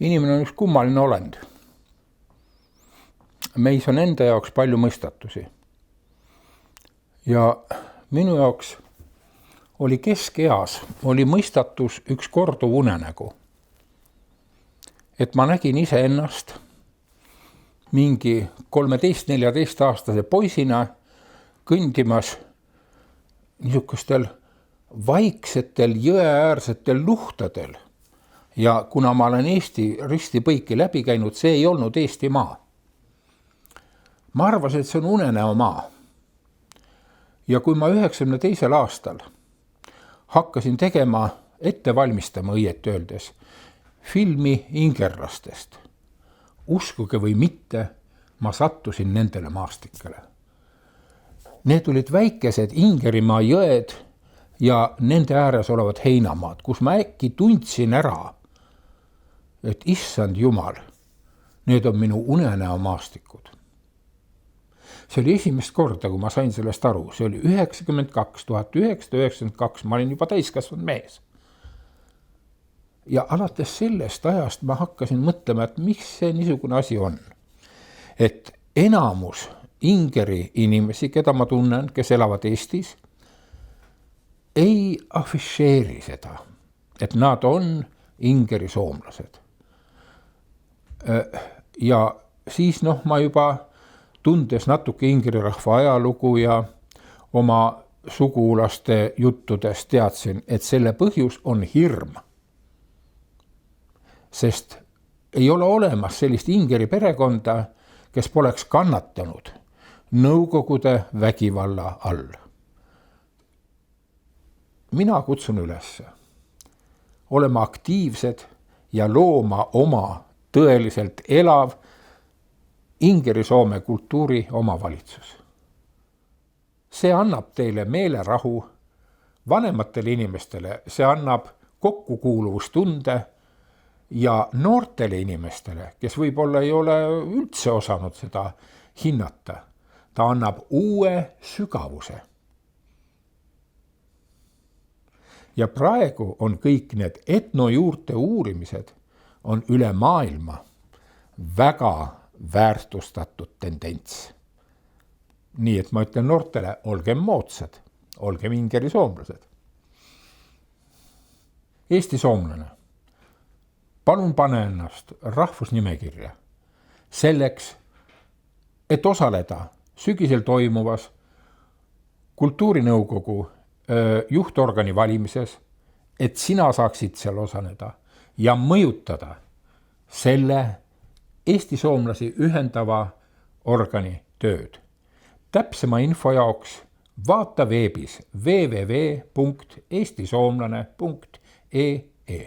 Inimene on üks kummaline olend. Meis on enda jaoks palju mõistatusi. Ja minu jaoks oli keskeas, oli mõistatus üks korduv unenägu. Et ma nägin ise ennast mingi 13-14-aastase poisina kõndimas niisugustel vaiksetel jõeäärsetel luhtadel. Ja kuna ma olen Eesti risti põiki läbi käinud, see ei olnud Eesti maa. Ma arvasin, et see on unenäo maa. Ja kui ma 92. aastal hakkasin tegema, ette valmistama õieti öeldes, filmi ingerlastest, uskuge või mitte, ma sattusin nendele maastikele. Need olid väikesed Ingerimaa jõed ja nende ääres olevad heinamaad, kus ma äkki tundsin ära, et issand jumal, need on minu unenäo maastikud. See oli esimest korda, kui ma sain sellest aru. See oli 1992, ma olin juba täiskasvanud mees. Ja alates sellest ajast ma hakkasin mõtlema, et miks see niisugune asi on. Et enamus Ingeri inimesi, keda ma tunnen, kes elavad Eestis, ei afišeeri seda, et nad on Ingeri soomlased. Ja siis ma juba tundes natuke ingeri rahva ajalugu ja oma sugulaste juttudest teadsin, et selle põhjus on hirm. Sest ei ole olemas sellist ingeri perekonda, kes poleks kannatanud Nõukogude vägivalla all. Mina kutsun üles olema aktiivsed ja looma oma tõeliselt elav Ingeri-Soome kultuuri omavalitsus. See annab teile meelerahu, vanematele inimestele see annab kokkukuuluvustunde ja noortele inimestele, kes võib-olla ei ole üldse osanud seda hinnata, ta annab uue sügavuse. Ja praegu on kõik need etnojuurte uurimised on üle maailma väga väärtustatud tendents. Nii et ma ütlen noortele, olgem moodsad, olgem ingeri soomlased. Eesti soomlane, palun pane ennast rahvusnimekirja selleks, et osaleda sügisel toimuvas kultuurinõukogu juhtorgani valimises, et sina saaksid seal osaleda ja mõjutada selle Eesti soomlasi ühendava organi tööd. Täpsema info jaoks vaata veebis www.eestisoomlane.ee